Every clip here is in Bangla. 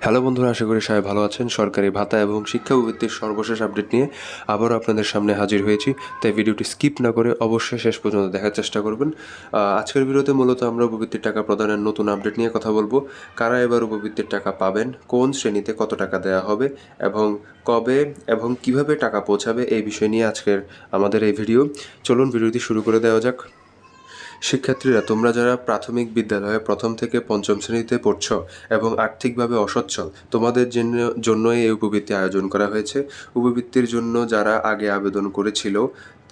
হ্যালো বন্ধুরা, আশা করি সবাই ভালো আছেন। সরকারি ভাতা এবং শিক্ষা উপবৃত্তির সর্বশেষ আপডেট নিয়ে আবারও আপনাদের সামনে হাজির হয়েছি। তাই ভিডিওটি স্কিপ না করে অবশ্যই শেষ পর্যন্ত দেখার চেষ্টা করবেন। আজকের ভিডিওতে মূলত আমরা উপবৃত্তির টাকা প্রদানের নতুন আপডেট নিয়ে কথা বলবো। কারা এবার উপবৃত্তির টাকা পাবেন, কোন শ্রেণীতে কত টাকা দেওয়া হবে এবং কবে এবং কিভাবে টাকা পৌঁছাবে, এই বিষয় নিয়ে আজকের আমাদের এই ভিডিও। চলুন ভিডিওটি শুরু করে দেওয়া যাক। শিক্ষার্থীরা, তোমরা যারা প্রাথমিক বিদ্যালয়ে প্রথম থেকে পঞ্চম শ্রেণীতে পড়ছ এবং আর্থিকভাবে অসচ্ছল, তোমাদের জন্যই এই উপবৃত্তি আয়োজন করা হয়েছে। উপবৃত্তির জন্য যারা আগে আবেদন করেছিল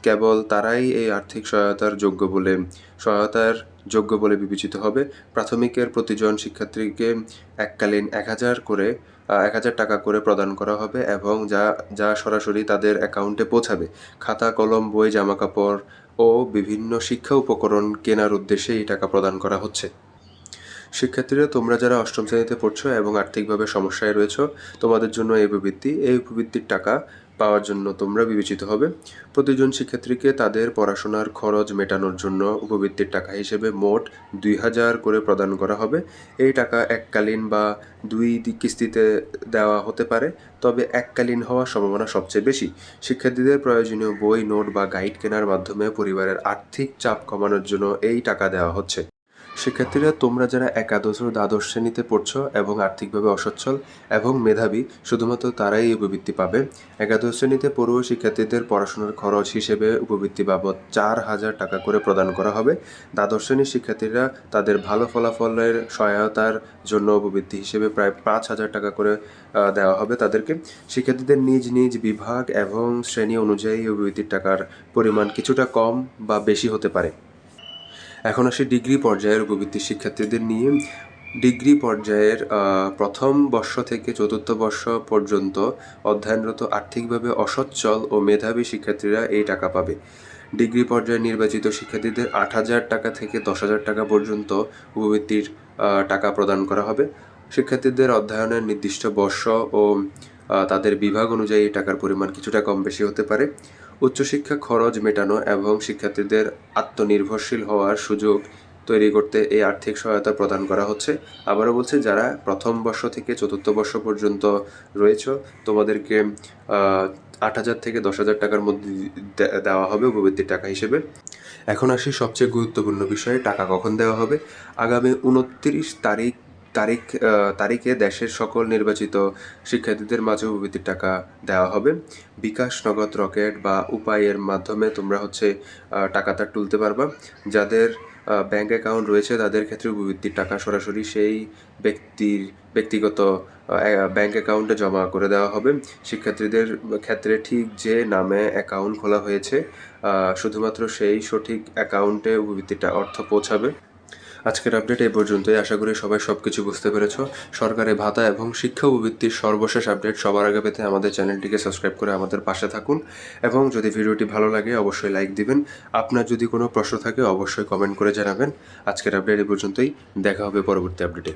কেবল তারাই এই আর্থিক সহায়তার যোগ্য বলে বিবেচিত হবে। প্রাথমিকের প্রতিজন শিক্ষার্থীকে এককালীন 1,000 টাকা করে প্রদান করা হবে এবং যা সরাসরি তাদের অ্যাকাউন্টে পৌঁছাবে। খাতা, কলম, বই, জামাকাপড় ও বিভিন্ন শিক্ষা উপকরণ কেনার উদ্দেশ্যে এই টাকা প্রদান করা হচ্ছে। শিক্ষার্থীরা, তোমরা যারা অষ্টম শ্রেণীতে পড়ছো এবং আর্থিকভাবে সমস্যায় রয়েছো, তোমাদের জন্য এই উপবৃত্তির টাকা পাওয়ার জন্য তোমরা বিবেচিত হবে। প্রতিজন শিক্ষার্থীকে তাদের পড়াশোনার খরচ মেটানোর জন্য উপবৃত্তির টাকা হিসেবে মোট 2,000 করে প্রদান করা হবে। এই টাকা এককালীন বা 2 কিস্তিতে দেওয়া হতে পারে, তবে এককালীন হওয়ার সম্ভাবনা সবচেয়ে বেশি। শিক্ষার্থীদের প্রয়োজনীয় বই, নোট বা গাইড কেনার মাধ্যমে পরিবারের আর্থিক চাপ কমানোর জন্য এই টাকা দেওয়া হচ্ছে। শিক্ষার্থীরা, তোমরা যারা একাদশ ও দ্বাদশ শ্রেণীতে পড়ছো এবং আর্থিকভাবে অসচ্ছল এবং মেধাবী, শুধুমাত্র তারাই এই উপবৃত্তি পাবে। একাদশ শ্রেণীতে পড়ুয়া শিক্ষার্থীদের পড়াশোনার খরচ হিসেবে উপবৃত্তি বাবদ 4,000 টাকা করে প্রদান করা হবে। দ্বাদশ শ্রেণীর শিক্ষার্থীরা তাদের ভালো ফলাফলের সহায়তার জন্য উপবৃত্তি হিসেবে প্রায় 5,000 টাকা করে দেওয়া হবে তাদেরকে। শিক্ষার্থীদের নিজ নিজ বিভাগ এবং শ্রেণী অনুযায়ী উপবৃত্তির টাকার পরিমাণ কিছুটা কম বা বেশি হতে পারে। এখন আসি ডিগ্রি পর্যায়ের উপবৃত্তি শিক্ষার্থীদের নিয়ে। ডিগ্রি পর্যায়ের প্রথম বর্ষ থেকে চতুর্থ বর্ষ পর্যন্ত অধ্যয়নরত আর্থিকভাবে অসচ্ছল ও মেধাবী শিক্ষার্থীরা এই টাকা পাবে। ডিগ্রি পর্যায়ে নির্বাচিত শিক্ষার্থীদের 8,000 টাকা থেকে 10,000 টাকা পর্যন্ত উপবৃত্তির টাকা প্রদান করা হবে। শিক্ষার্থীদের অধ্যয়নের নির্দিষ্ট বর্ষ ও তাদের বিভাগ অনুযায়ী টাকার পরিমাণ কিছুটা কম বেশি হতে পারে। উচ্চশিক্ষা খরচ মেটানো এবং শিক্ষার্থীদের আত্মনির্ভরশীল হওয়ার সুযোগ তৈরি করতে এই আর্থিক সহায়তা প্রদান করা হচ্ছে। আবারও বলছে, যারা প্রথম বর্ষ থেকে চতুর্থ বর্ষ পর্যন্ত রয়েছে তোমাদেরকে 8,000 থেকে 10,000 টাকার মধ্যে দেওয়া হবে উপবৃত্তির টাকা হিসেবে। এখন আসি সবচেয়ে গুরুত্বপূর্ণ বিষয়ে, টাকা কখন দেওয়া হবে। আগামী 29 তারিখে দেশের সকল নির্বাচিত শিক্ষার্থীদের মাঝে উপবৃত্তির টাকা দেওয়া হবে। বিকাশ, নগদ, রকেট বা উপায়ের মাধ্যমে তোমরা টাকাটা তুলতে পারবা। যাদের ব্যাংক অ্যাকাউন্ট রয়েছে তাদের ক্ষেত্রে উপবৃত্তির টাকা সরাসরি সেই ব্যক্তিগত ব্যাংক অ্যাকাউন্টে জমা করে দেওয়া হবে। শিক্ষার্থীদের ক্ষেত্রে ঠিক যে নামে অ্যাকাউন্ট খোলা হয়েছে শুধুমাত্র সেই সঠিক অ্যাকাউন্টে উপবৃত্তিটা অর্থ পৌঁছাবে। আজকের আপডেট এই পর্যন্তই। আশা করি সবাই সবকিছু বুঝতে পেরেছ। সরকারি ভাতা এবং শিক্ষা উপবৃত্তির সর্বশেষ আপডেট সবার আগে পেতে আমাদের চ্যানেলটিকে সাবস্ক্রাইব করে আমাদের পাশে থাকুন এবং যদি ভিডিওটি ভালো লাগে অবশ্যই লাইক দিবেন। আপনার যদি কোনো প্রশ্ন থাকে অবশ্যই কমেন্ট করে জানাবেন। আজকের আপডেট এই পর্যন্তই, দেখা হবে পরবর্তী আপডেটে।